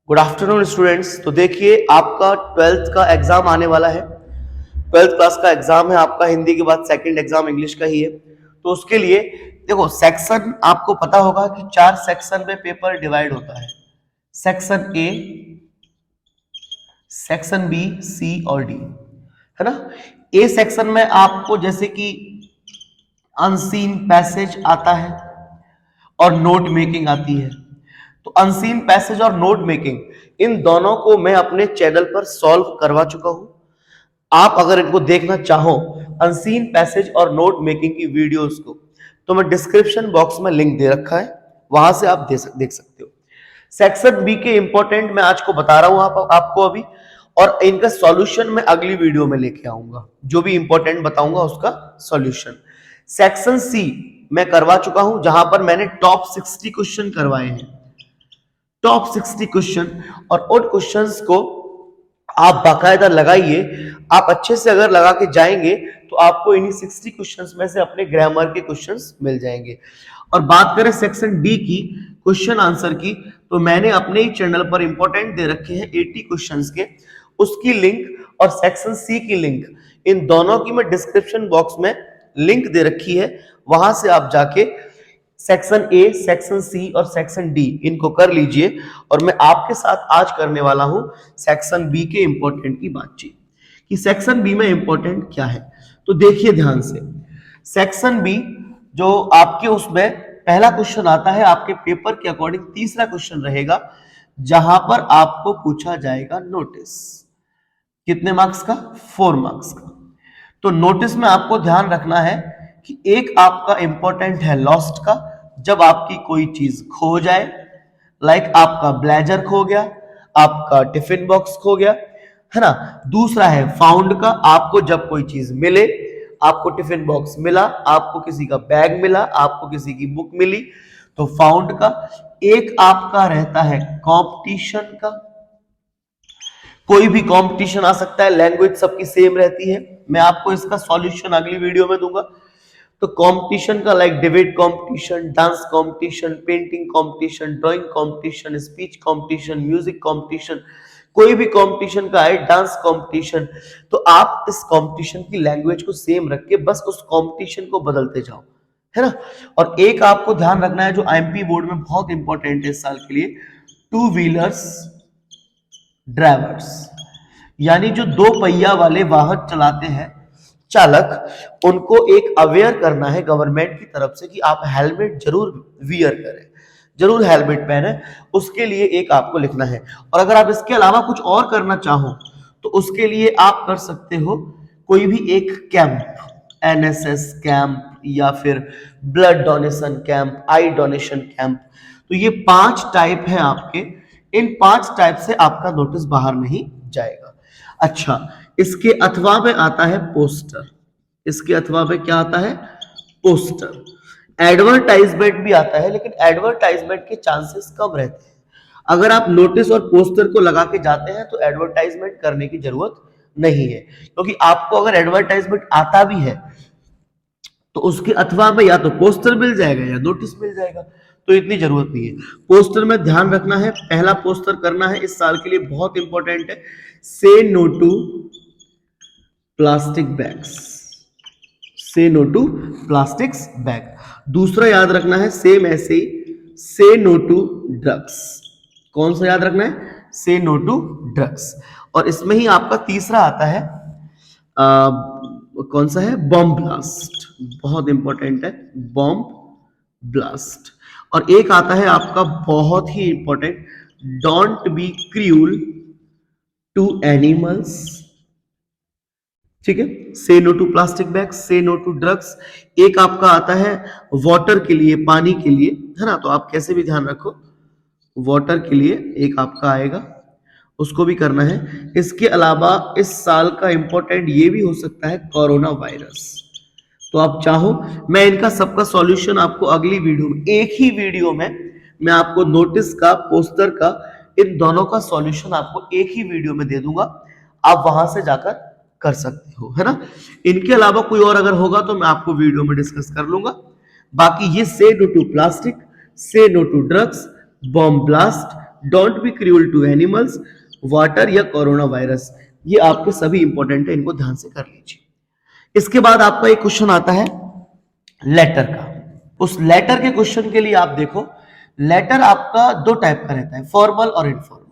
Good afternoon students. तो देखिए आपका ट्वेल्थ का एग्जाम आने वाला है। ट्वेल्थ क्लास का एग्जाम है आपका, हिंदी के बाद सेकंड एग्जाम इंग्लिश का ही है। तो उसके लिए देखो, सेक्शन आपको पता होगा कि 4 सेक्शन में पेपर डिवाइड होता है। सेक्शन ए, सेक्शन बी, सी और डी, है ना। ए सेक्शन में आपको जैसे कि अनसीन पैसेज आता है और नोट मेकिंग आती है। तो अनसीन पैसेज और नोट मेकिंग, इन दोनों को मैं अपने चैनल पर सॉल्व करवा चुका हूं। आप अगर इनको देखना चाहो, अनसीन पैसेज और नोट मेकिंग की वीडियोस को, तो मैं डिस्क्रिप्शन बॉक्स में लिंक दे रखा है, वहां से आप देख सकते हो। सेक्शन बी के इंपॉर्टेंट मैं आज को बता रहा हूं आपको अभी, और इनका सॉल्यूशन मैं अगली वीडियो में लेके आऊंगा। जो भी इंपॉर्टेंट बताऊंगा उसका सॉल्यूशन। सेक्शन सी मैं करवा चुका हूं, जहां पर मैंने टॉप 60 क्वेश्चन करवाए हैं। टॉप 60 क्वेश्चन, और उन क्वेश्चंस को आप बाकायदा लगाइए। आप अच्छे से अगर लगा के जाएंगे तो आपको इन्हीं 60 क्वेश्चंस में से अपने ग्रामर के क्वेश्चंस मिल जाएंगे। और बात करें सेक्शन डी की क्वेश्चन आंसर की, तो मैंने अपने ही चैनल पर इंपॉर्टेंट दे रखे हैं 80 क्वेश्चंस के, उसकी लिंक और सेक्शन सी की लिंक, इन दोनों की मैं डिस्क्रिप्शन बॉक्स में लिंक दे रखी है। वहां से आप जाके सेक्शन ए, सेक्शन सी और सेक्शन डी इनको कर लीजिए। और मैं आपके साथ आज करने वाला हूं सेक्शन बी के इंपॉर्टेंट की बातचीत, कि सेक्शन बी में इंपॉर्टेंट क्या है। तो देखिए ध्यान से, सेक्शन बी जो आपके उसमें पहला क्वेश्चन आता है आपके पेपर के अकॉर्डिंग, तीसरा क्वेश्चन रहेगा, जहां पर आपको पूछा जाएगा नोटिस। कितने मार्क्स का? 4 मार्क्स का। तो नोटिस में आपको ध्यान रखना है कि एक आपका इंपॉर्टेंट है लॉस्ट का, जब आपकी कोई चीज खो जाए, लाइक आपका ब्लेजर खो गया, आपका टिफिन बॉक्स खो गया, है ना। दूसरा है फाउंड का, आपको जब कोई चीज मिले, आपको टिफिन बॉक्स मिला, आपको किसी का बैग मिला, आपको किसी की बुक मिली, तो फाउंड का। एक आपका रहता है कंपटीशन का, कोई भी कंपटीशन आ सकता है, लैंग्वेज सबकी सेम रहती है। मैं आपको इसका सॉल्यूशन अगली वीडियो में दूंगा। तो कंपटीशन का like debate competition, dance competition, painting competition, drawing competition, speech competition, music competition, कोई भी कंपटीशन का है, डांस कंपटीशन। तो आप इस कंपटीशन की लैंग्वेज को सेम रख के बस उस कंपटीशन को बदलते जाओ, है ना। और एक आपको ध्यान रखना है जो आईएमपी बोर्ड में बहुत इंपॉर्टेंट है इस साल के लिए, 2 व्हीलर्स ड्राइवर्स, यानी जो 2 पहिया वाले वाहन चलाते हैं चालक, उनको एक अवेयर करना है गवर्नमेंट की तरफ से कि आप हेलमेट जरूर वियर करें, जरूर हेलमेट पहने। उसके लिए एक आपको लिखना है। और अगर आप इसके अलावा कुछ और करना चाहो तो उसके लिए आप कर सकते हो कोई भी एक कैंप, एनएसएस कैंप या फिर ब्लड डोनेशन कैंप, आई डोनेशन कैंप। तो ये 5 टाइप है आपके, इन 5 टाइप से आपका नोटिस बाहर नहीं जाएगा। अच्छा, इसके अथवा में आता है पोस्टर। इसके अथवा में क्या आता है? पोस्टर। एडवर्टाइजमेंट भी आता है, लेकिन एडवर्टाइजमेंट के चांसेस कम रहते हैं। अगर आप नोटिस और पोस्टर को लगा के जाते हैं तो एडवर्टाइजमेंट करने की जरूरत नहीं है, क्योंकि आपको अगर एडवर्टाइजमेंट आता भी है तो उसके अथवा में या तो पोस्टर मिल जाएगा या नोटिस मिल जाएगा, तो इतनी जरूरत नहीं है। पोस्टर में ध्यान रखना है, पहला पोस्टर करना है इस साल के लिए बहुत इंपॉर्टेंट है, say no to plastic bags. से नो टू प्लास्टिक बैग। दूसरा याद रखना है सेम ऐसे ही, से नो टू ड्रग्स। कौन सा याद रखना है? Say no to drugs. और इसमें ही आपका तीसरा आता है, कौन सा है? Bomb blast. बहुत इंपॉर्टेंट है, बॉम्ब ब्लास्ट। और एक आता है आपका बहुत ही important, don't be cruel to animals. ठीक है, say no to plastic bag, say no to drugs. एक आपका आता है वाटर के लिए, पानी के लिए, है ना। तो आप कैसे भी ध्यान रखो, वाटर के लिए एक आपका आएगा, उसको भी करना है। इसके अलावा इस साल का इंपॉर्टेंट ये भी हो सकता है कोरोना वायरस। तो आप चाहो मैं इनका सबका सॉल्यूशन आपको अगली वीडियो में, एक ही वीडियो में मैं आपको नोटिस का, पोस्टर का, इन दोनों का सॉल्यूशन आपको एक ही वीडियो में दे दूंगा। आप वहां से जाकर कर सकते हो, है ना। इनके अलावा कोई और अगर होगा तो मैं आपको वीडियो में डिस्कस कर लूंगा। बाकी ये say no to plastic, say no to drugs, bomb blast, don't be cruel to animals, water या कोरोना वायरस। ये आपके सभी इंपॉर्टेंट है, इनको ध्यान से कर लीजिए। इसके बाद आपका एक क्वेश्चन आता है लेटर का। उस लेटर के क्वेश्चन के लिए आप देखो, लेटर आपका दो टाइप का रहता है, फॉर्मल और इनफॉर्मल।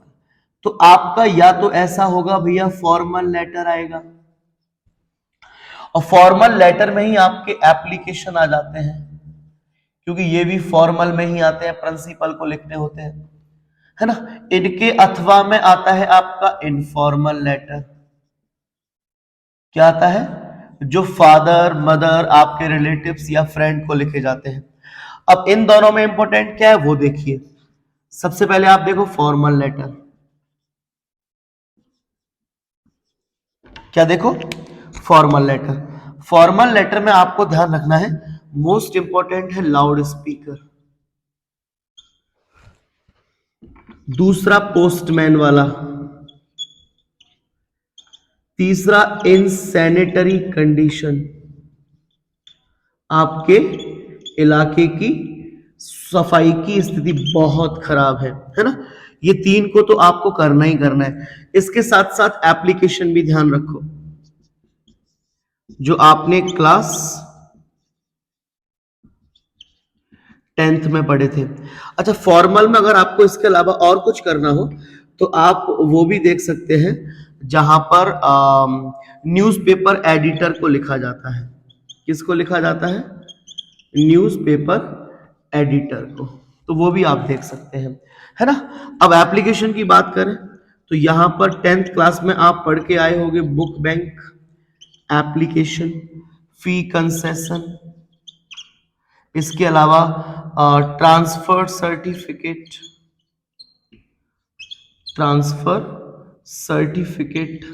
तो आपका या तो ऐसा होगा भैया फॉर्मल लेटर आएगा, और फॉर्मल लेटर में ही आपके एप्लीकेशन आ जाते हैं, क्योंकि ये भी फॉर्मल में ही आते हैं, प्रिंसिपल को लिखने होते हैं, है ना। इनके अथवा में आता है आपका इनफॉर्मल लेटर। क्या आता है? जो फादर मदर आपके रिलेटिव्स या फ्रेंड को लिखे जाते हैं। अब इन दोनों में इंपॉर्टेंट क्या है वो देखिए। सबसे पहले आप देखो फॉर्मल लेटर, क्या देखो? Formal letter. फॉर्मल लेटर में आपको ध्यान रखना है, मोस्ट इंपॉर्टेंट है लाउड स्पीकर, दूसरा पोस्टमैन वाला, तीसरा इन सैनिटरी कंडीशन, आपके इलाके की सफाई की स्थिति बहुत खराब है ना। ये तीन को तो आपको करना ही करना है। इसके साथ साथ एप्लीकेशन भी ध्यान रखो, जो आपने क्लास 10th में पढ़े थे। अच्छा, फॉर्मल में अगर आपको इसके अलावा और कुछ करना हो तो आप वो भी देख सकते हैं, जहां पर न्यूज़पेपर एडिटर को लिखा जाता है। किसको लिखा जाता है? न्यूज़पेपर एडिटर को। तो वो भी आप देख सकते हैं, है ना। अब एप्लीकेशन की बात करें तो यहां पर 10th क्लास में आप पढ़ के आए होंगे बुक बैंक एप्लीकेशन, फी कंसेशन, इसके अलावा ट्रांसफर सर्टिफिकेट, ट्रांसफर सर्टिफिकेट,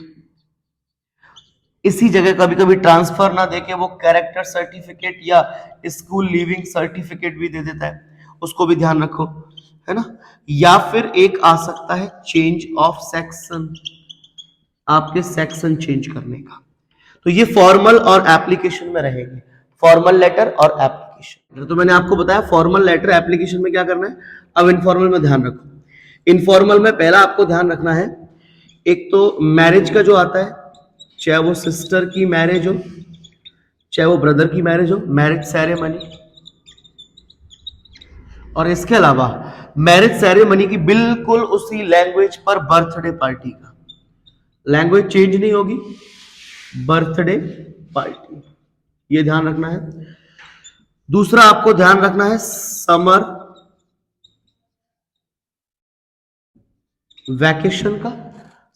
इसी जगह कभी कभी ट्रांसफर ना देके वो कैरेक्टर सर्टिफिकेट या स्कूल लीविंग सर्टिफिकेट भी दे देता है, उसको भी ध्यान रखो, है ना। या फिर एक आ सकता है चेंज ऑफ सेक्शन, आपके सेक्शन चेंज करने का। तो ये फॉर्मल और एप्लीकेशन में रहेंगे, फॉर्मल लेटर और एप्लीकेशन। तो मैंने आपको बताया फॉर्मल लेटर एप्लीकेशन में क्या करना है। अब इनफॉर्मल में ध्यान रखो। इनफॉर्मल में पहला आपको ध्यान रखना है, एक तो मैरिज का जो आता है, चाहे वो सिस्टर की मैरिज हो चाहे वो ब्रदर की मैरिज हो, मैरिज सेरेमनी। और इसके अलावा मैरिज सेरेमनी की बिल्कुल उसी लैंग्वेज पर बर्थडे पार्टी का, लैंग्वेज चेंज नहीं होगी, बर्थडे पार्टी, ये ध्यान रखना है। दूसरा आपको ध्यान रखना है समर वैकेशन का,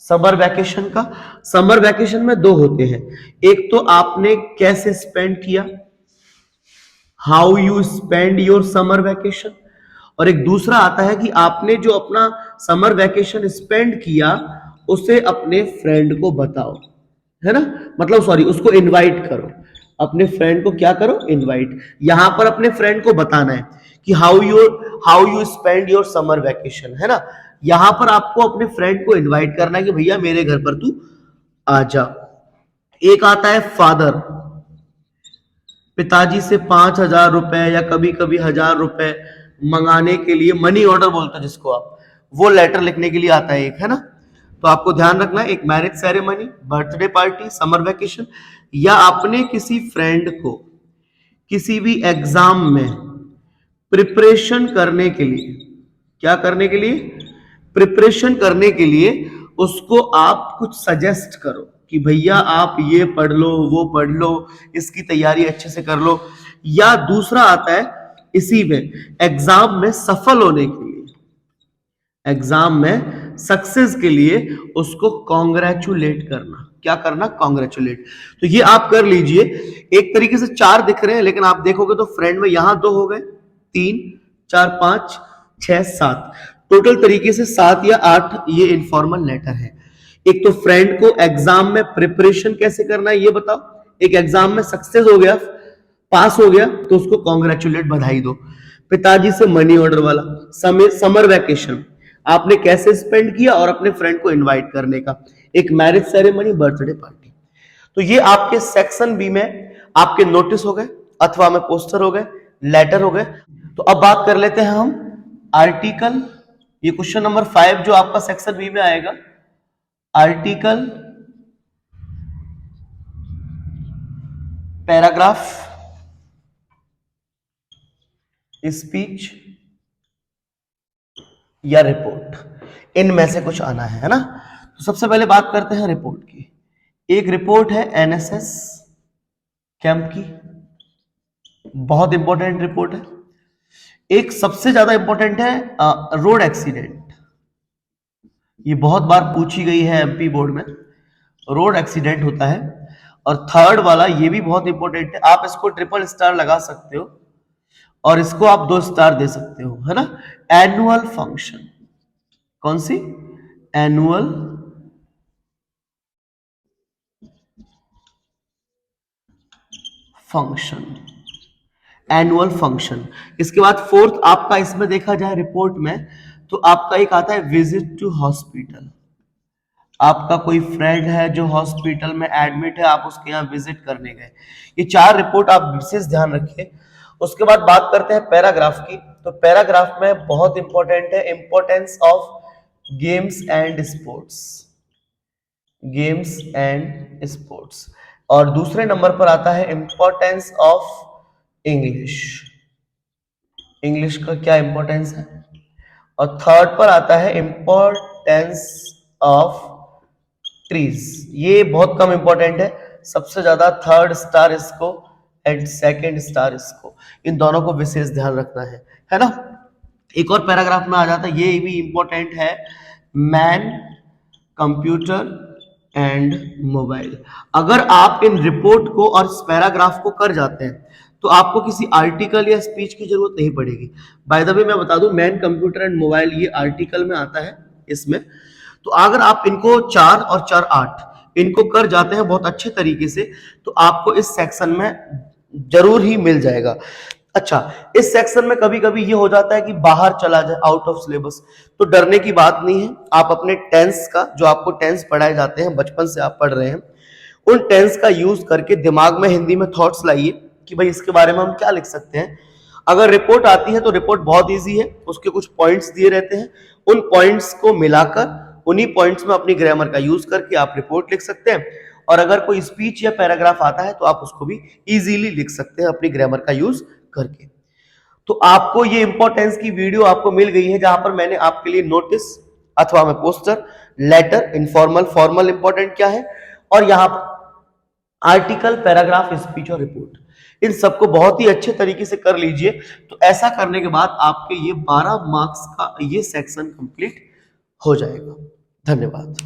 समर वैकेशन का। समर वैकेशन में दो होते हैं, एक तो आपने कैसे स्पेंड किया, how you spend your summer vacation, और एक दूसरा आता है कि आपने जो अपना समर वैकेशन स्पेंड किया उसे अपने फ्रेंड को बताओ, है ना। मतलब सॉरी, उसको इनवाइट करो, अपने फ्रेंड को क्या करो? इनवाइट। यहां पर अपने फ्रेंड को बताना है कि how you spend your summer vacation, है ना। यहां पर आपको अपने फ्रेंड को इनवाइट करना है कि भैया मेरे घर पर तू आ जा। एक आता है फादर, पिताजी से 5,000 रुपए या कभी कभी 1,000 रुपए मंगाने के लिए, मनी ऑर्डर बोलते हैं जिसको आप, वो लेटर लिखने के लिए आता है एक, है ना। तो आपको ध्यान रखना है, एक marriage ceremony, birthday party, summer vacation, या आपने किसी फ्रेंड को किसी भी एग्जाम में प्रिपरेशन करने के लिए, क्या करने के लिए? प्रिपरेशन करने के लिए उसको आप कुछ सजेस्ट करो कि भैया आप ये पढ़ लो, वो पढ़ लो, इसकी तैयारी अच्छे से कर लो। या दूसरा आता है इसी में, एग्जाम में सफल होने के लिए, एग्जाम में सक्सेस के लिए उसको कॉन्ग्रेचुलेट करना। क्या करना? कॉन्ग्रेचुलेट। तो ये आप कर लीजिए। एक तरीके से 4 दिख रहे हैं, लेकिन आप देखोगे तो फ्रेंड में यहां 2 हो गए, 3 4 5 6 7, टोटल तरीके से 7 या 8 ये इनफॉर्मल लेटर है। एक तो फ्रेंड को एग्जाम में प्रिपरेशन कैसे करना है ये बताओ, एक एग्जाम में सक्सेस हो गया, पास हो गया, तो उसको कॉन्ग्रेचुलेट, बधाई दो। पिताजी से मनी ऑर्डर वाला, समर वैकेशन आपने कैसे स्पेंड किया, और अपने फ्रेंड को इनवाइट करने का, एक मैरिज सेरेमनी, बर्थडे पार्टी। तो ये आपके सेक्शन बी में आपके नोटिस हो गए, अथवा में पोस्टर हो गए, लेटर हो गए। तो अब बात कर लेते हैं हम आर्टिकल ये क्वेश्चन नंबर 5 जो आपका सेक्शन बी में आएगा, आर्टिकल, पैराग्राफ, स्पीच या रिपोर्ट, इनमें से कुछ आना है ना। तो सबसे पहले बात करते हैं रिपोर्ट की। एक रिपोर्ट है एनएसएस कैंप की, बहुत इंपॉर्टेंट रिपोर्ट है। एक सबसे ज्यादा इंपॉर्टेंट है रोड एक्सीडेंट, ये बहुत बार पूछी गई है एमपी बोर्ड में, रोड एक्सीडेंट होता है। और थर्ड वाला ये भी बहुत इंपॉर्टेंट है, आप इसको ट्रिपल स्टार लगा सकते हो और इसको आप 2 स्टार दे सकते हो, है ना। एनुअल फंक्शन, कौन सी, एनुअल फंक्शन, एनुअल फंक्शन। इसके बाद फोर्थ आपका इसमें देखा जाए रिपोर्ट में, तो आपका एक आता है विजिट टू हॉस्पिटल। आपका कोई फ्रेंड है जो हॉस्पिटल में एडमिट है, आप उसके यहाँ विजिट करने गए। ये 4 रिपोर्ट आप विशेष ध्यान रखिए। उसके बाद बात करते हैं पैराग्राफ की। तो पैराग्राफ में बहुत इंपॉर्टेंट है importance of games and sports, games and sports. और दूसरे नंबर पर आता है इंपॉर्टेंस ऑफ इंग्लिश, इंग्लिश का क्या इंपॉर्टेंस है। और थर्ड पर आता है इंपॉर्टेंस ऑफ ट्रीज, ये बहुत कम इंपॉर्टेंट है, सबसे ज्यादा थर्ड स्टार इसको एंड सेकंड स्टार इसको, इन दोनों को विशेष ध्यान रखना है ना। एक और पैराग्राफ में आ जाता है, ये भी इंपॉर्टेंट है, मैन, कंप्यूटर एंड मोबाइल। अगर आप इन रिपोर्ट को और इस पैराग्राफ को कर जाते हैं तो आपको किसी आर्टिकल या स्पीच की जरूरत नहीं पड़ेगी। बाय द वे मैं बता दूं, मैन, कंप्यूटर एंड मोबाइल ये आर्टिकल में आता है इसमें। तो अगर आप इनको 4 और 4 8 इनको कर जाते हैं बहुत अच्छे तरीके से, तो आपको इस सेक्शन में जरूर ही मिल जाएगा। अच्छा, इस सेक्शन में कभी कभी ये हो जाता है कि बाहर चला जाए, आउट ऑफ सिलेबस, तो डरने की बात नहीं है। आप अपने टेंस का, जो आपको टेंस पढ़ाए जाते हैं, बचपन से आप पढ़ रहे हैं, उन टेंस का यूज करके दिमाग में हिंदी में थॉट्स लाइए कि भाई इसके बारे में हम क्या लिख सकते हैं। अगर रिपोर्ट आती है तो रिपोर्ट बहुत ईजी है, उसके कुछ पॉइंट्स दिए रहते हैं, उन पॉइंट्स को मिलाकर उन्हीं पॉइंट्स में अपनी ग्रामर का यूज करके आप रिपोर्ट लिख सकते हैं। और अगर कोई स्पीच या पैराग्राफ आता है तो आप उसको भी इजीली लिख सकते हैं अपनी ग्रामर का यूज करके। तो आपको ये इंपॉर्टेंस की वीडियो आपको मिल गई है, जहां पर मैंने आपके लिए नोटिस अथवा में poster, letter, informal, formal important क्या है, और यहां पर आर्टिकल, पैराग्राफ, स्पीच और रिपोर्ट, इन सबको बहुत ही अच्छे तरीके से कर लीजिए। तो ऐसा करने के बाद आपके ये 12 मार्क्स का ये सेक्शन कंप्लीट हो जाएगा। धन्यवाद।